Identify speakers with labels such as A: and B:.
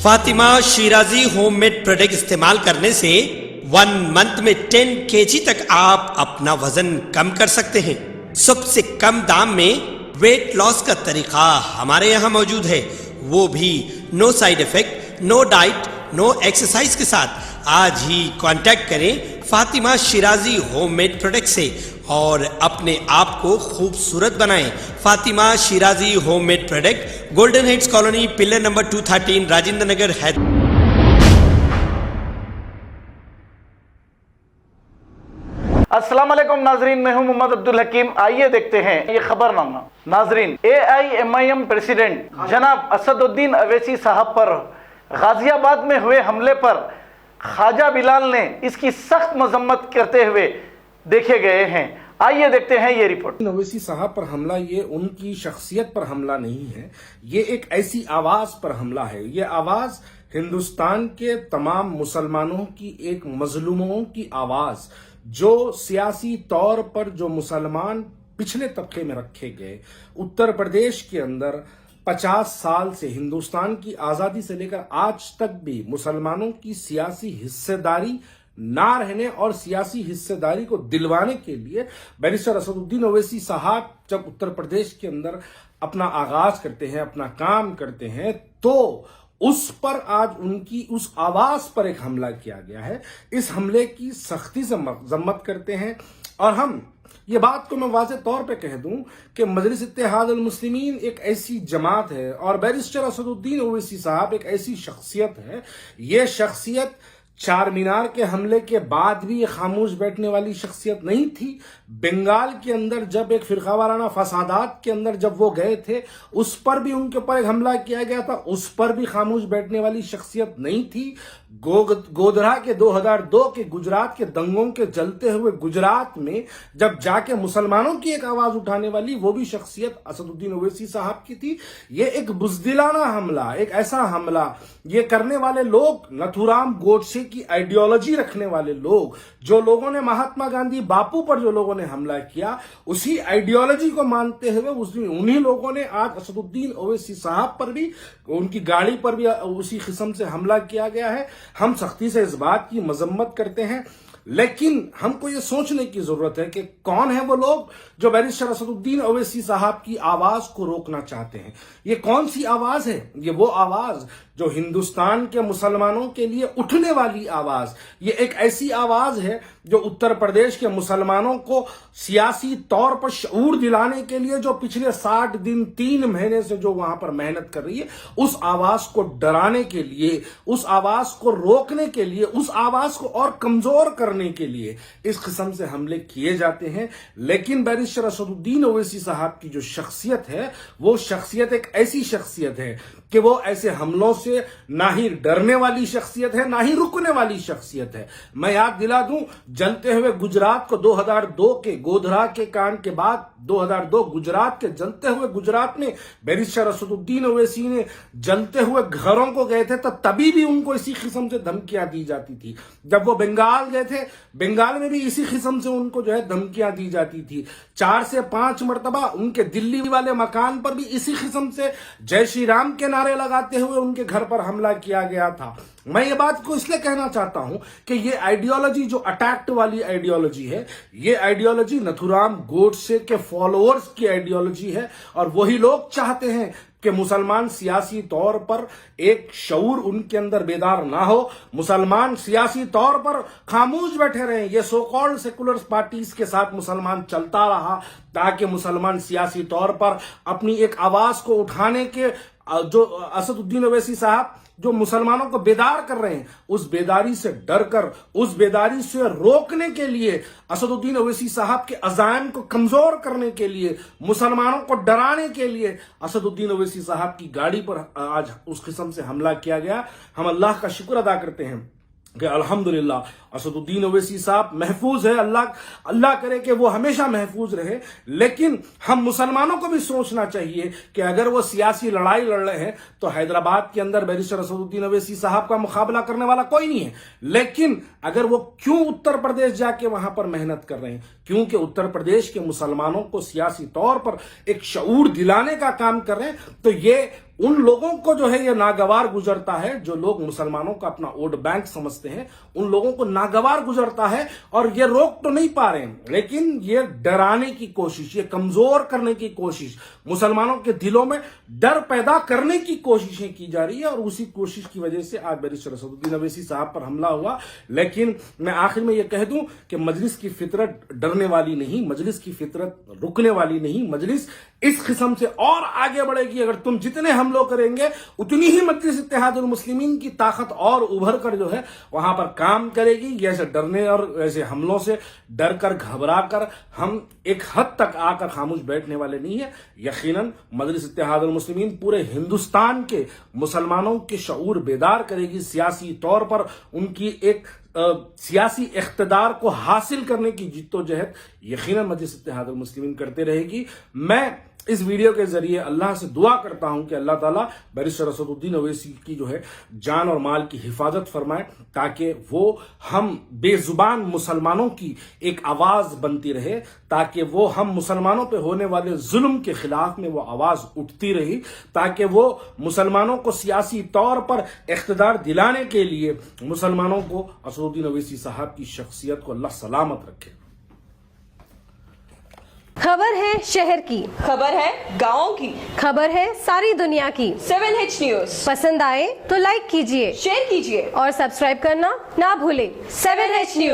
A: Fatima Shirazi homemade product इस्तेमाल करने से 1 मंथ में 10 kg तक आप अपना वजन कम कर सकते हैं। सबसे कम दाम में वेट लॉस का तरीका हमारे यहाँ मौजूद है, वो भी no side effect, no diet, no exercise के साथ। आज ही कांटेक्ट करें फातिमा शिराजी होममेड प्रोडक्ट से और अपने आप को खूबसूरत बनाएं। Fatima Shirazi homemade product, golden heads colony, pillar number 213, Rajendra Nagar, Hyderabad.
B: अस्सलाम वालेकुम नाजरीन, मैं हूं मोहम्मद अब्दुल हकीम। आइए देखते हैं ये खबरनामा। नाजरीन, AIMIM प्रेसिडेंट जनाब असदुद्दीन अवैसी साहब पर गाजियाबाद में हुए हमले पर ख्वाजा बिलाल ने इसकी सख्त मजम्मत करते हुए देखे गए हैं। आइए देखते हैं ये रिपोर्ट।
C: ओवैसी साहब पर हमला ये उनकी शख्सियत पर हमला नहीं है, ये एक ऐसी आवाज पर हमला है। ये आवाज हिंदुस्तान के तमाम मुसलमानों की, एक मजलूमों की आवाज, जो सियासी तौर पर जो मुसलमान पिछले तबके में रखे गए। उत्तर प्रदेश के अंदर 50 साल से, हिंदुस्तान की आजादी से लेकर आज तक भी मुसलमानों की सियासी हिस्सेदारी ना रहने और सियासी हिस्सेदारी को दिलवाने के लिए बैरिस्टर असदुद्दीन ओवैसी साहब जब उत्तर प्रदेश के अंदर अपना आगाज करते हैं, अपना काम करते हैं, तो उस पर आज उनकी उस आवाज पर एक हमला किया गया है। इस हमले की सख्ती से मजम्मत करते हैं और हम ये बात को मैं वाज़ेह तौर पे कह दूं कि मजलिस इत्तेहाद अल मुस्लिमीन एक ऐसी जमात है और बैरिस्टर असदुद्दीन ओवैसी साहब एक ऐसी शख्सियत है। ये शख्सियत चार मीनार के हमले के बाद भी ये खामोश बैठने वाली शख्सियत नहीं थी। बंगाल के अंदर जब एक फिरकावाराना फसादात के अंदर जब वो गए थे, उस पर भी उनके ऊपर एक हमला किया गया था, उस पर भी खामोश बैठने वाली शख्सियत नहीं थी। गोधरा के 2002 के गुजरात के दंगों के जलते हुए गुजरात में जब जाके मुसलमानों की एक आवाज उठाने वाली वो भी शख्सियत असदुद्दीन ओवैसी साहब की थी। ये एक बुज़दिलाना हमला, एक ऐसा हमला, ये करने वाले लोग नथुराम गोडसे की आइडियोलॉजी रखने वाले लोग, जो लोगों ने महात्मा गांधी बापू पर जो लोगों ने हमला किया, उसी आइडियोलॉजी को मानते हुए उन्हीं लोगों ने आज असदुद्दीन ओवैसी साहब पर भी, उनकी गाड़ी पर भी उसी किस्म से हमला किया गया है। हम सख्ती से इस बात की मजम्मत करते हैं, लेकिन हमको ये सोचने की जरूरत है कि कौन है वो लोग जो बैरिस्टर असदुद्दीन ओवैसी साहब की आवाज को रोकना चाहते हैं। ये कौन सी आवाज है? ये वो आवाज जो हिंदुस्तान के मुसलमानों के लिए उठने वाली आवाज। ये एक ऐसी आवाज है जो उत्तर प्रदेश के मुसलमानों को सियासी तौर पर शऊर दिलाने के लिए जो पिछले 60 दिन 3 महीने से जो वहां पर मेहनत कर रही है, उस आवाज को डराने के लिए, उस आवाज को रोकने के लिए, उस आवाज को और कमजोर करने के लिए इस किस्म से हमले किए जाते हैं। लेकिन बैरिस्टर असदुद्दीन ओवैसी साहब की जो शख्सियत है, वो शख्सियत एक ऐसी शख्सियत है कि वो ऐसे हमलों से ना ही डरने वाली शख्सियत है, ना ही रुकने वाली शख्सियत है। मैं याद दिला दूं, जलते हुए गुजरात को 2002 के गोधरा के कांड के बाद 2002 गुजरात के जलते हुए गुजरात में बैरिस्टर असदुद्दीन ओवैसी ने जलते हुए घरों को गए थे, तो तभी भी उनको इसी किस्म से धमकियां दी जाती थी। जब वो बंगाल गए थे, बंगाल में भी इसी किस्म से उनको जो है धमकियां दी जाती थी। 4 से 5 मरतबा उनके दिल्ली वाले मकान पर भी इसी किस्म से जय श्री राम के नारे लगाते हुए उनके घर पर हमला किया गया था। मैं ये बात को इसलिए कहना चाहता हूं कि ये आइडियोलॉजी जो अटैक्ट वाली आइडियोलॉजी है, ये आइडियोलॉजी नथुराम गोडसे के फॉलोअर्स की आइडियोलॉजी है और वही लोग चाहते हैं कि मुसलमान सियासी तौर पर एक शऊर उनके अंदर बेदार ना हो, मुसलमान सियासी तौर पर खामोश बैठे रहे। ये सो कॉल्ड सेकुलर पार्टीज के साथ मुसलमान चलता रहा ताकि मुसलमान सियासी तौर पर अपनी एक आवाज को उठाने के, जो असदुद्दीन ओवैसी साहब जो मुसलमानों को बेदार कर रहे हैं, उस बेदारी से डरकर, उस बेदारी से रोकने के लिए, असदुद्दीन ओवैसी साहब के अज़ाइम को कमजोर करने के लिए, मुसलमानों को डराने के लिए असदुद्दीन ओवैसी साहब की गाड़ी पर आज उस किस्म से हमला किया गया। हम अल्लाह का शुक्र अदा करते हैं कि अल्हम्दुलिल्लाह असदुद्दीन ओवैसी साहब महफूज है। अल्लाह करे कि वो हमेशा महफूज रहे। लेकिन हम मुसलमानों को भी सोचना चाहिए कि अगर वो सियासी लड़ाई लड़ रहे हैं तो हैदराबाद के अंदर बैरिस्टर असदुद्दीन ओवैसी साहब का मुकाबला करने वाला कोई नहीं है। लेकिन अगर वो क्यों उत्तर प्रदेश जाके वहां पर मेहनत कर रहे हैं, क्योंकि उत्तर प्रदेश के मुसलमानों को सियासी तौर पर एक शऊर दिलाने का काम कर रहे हैं, तो ये उन लोगों को जो है ये नागवार गुजरता है, जो लोग मुसलमानों का अपना वोट बैंक समझते हैं, उन लोगों को नागवार गुजरता है और ये रोक तो नहीं पा रहे हैं, लेकिन ये डराने की कोशिश, ये कमजोर करने की कोशिश, मुसलमानों के दिलों में डर पैदा करने की कोशिशें की जा रही है। और उसी कोशिश की वजह से आज बैरिस्टर असदुद्दीन अवैसी साहब पर हमला हुआ। लेकिन मैं आखिर में ये कह दूं कि मजलिस की फितरत डरने वाली नहीं, मजलिस की फितरत रुकने वाली नहीं, मजलिस इस किस्म से और आगे बढ़ेगी। अगर तुम जितने हमले करेंगे उतनी ही मजलिस इत्तेहादुल मुस्लिमीन की ताकत और उभर कर जो है वहां पर काम करेगी। ये ऐसे डरने और ऐसे हमलों से डर कर घबरा कर हम एक हद तक आकर खामोश बैठने वाले नहीं है। यकीनन मजलिस इत्तेहादुल मुस्लिमीन पूरे हिंदुस्तान के मुसलमानों के शऊर बेदार करेगी, सियासी तौर पर उनकी एक सियासी इख्तिदार को हासिल करने की जिद्दोजहद यकीनन मजलिस इत्तेहादुल मुस्लिमीन करते रहेगी। मैं इस वीडियो के जरिए अल्लाह से दुआ करता हूं कि अल्लाह ताला बैरिस्टर असदुद्दीन अवैसी की जो है जान और माल की हिफाजत फरमाए, ताकि वो हम बेजुबान मुसलमानों की एक आवाज बनती रहे, ताकि वो हम मुसलमानों पे होने वाले जुल्म के खिलाफ में वो आवाज उठती रही, ताकि वो मुसलमानों को सियासी तौर पर इख्तिदार दिलाने के लिए मुसलमानों को असदुद्दीन अवैसी साहब की शख्सियत को अल्लाह सलामत रखे।
D: खबर है शहर की,
E: खबर है गाँव की,
D: खबर है सारी दुनिया की।
E: 7H न्यूज
D: पसंद आए तो लाइक कीजिए,
E: शेयर कीजिए
D: और सब्सक्राइब करना ना भूलें।
E: 7H news.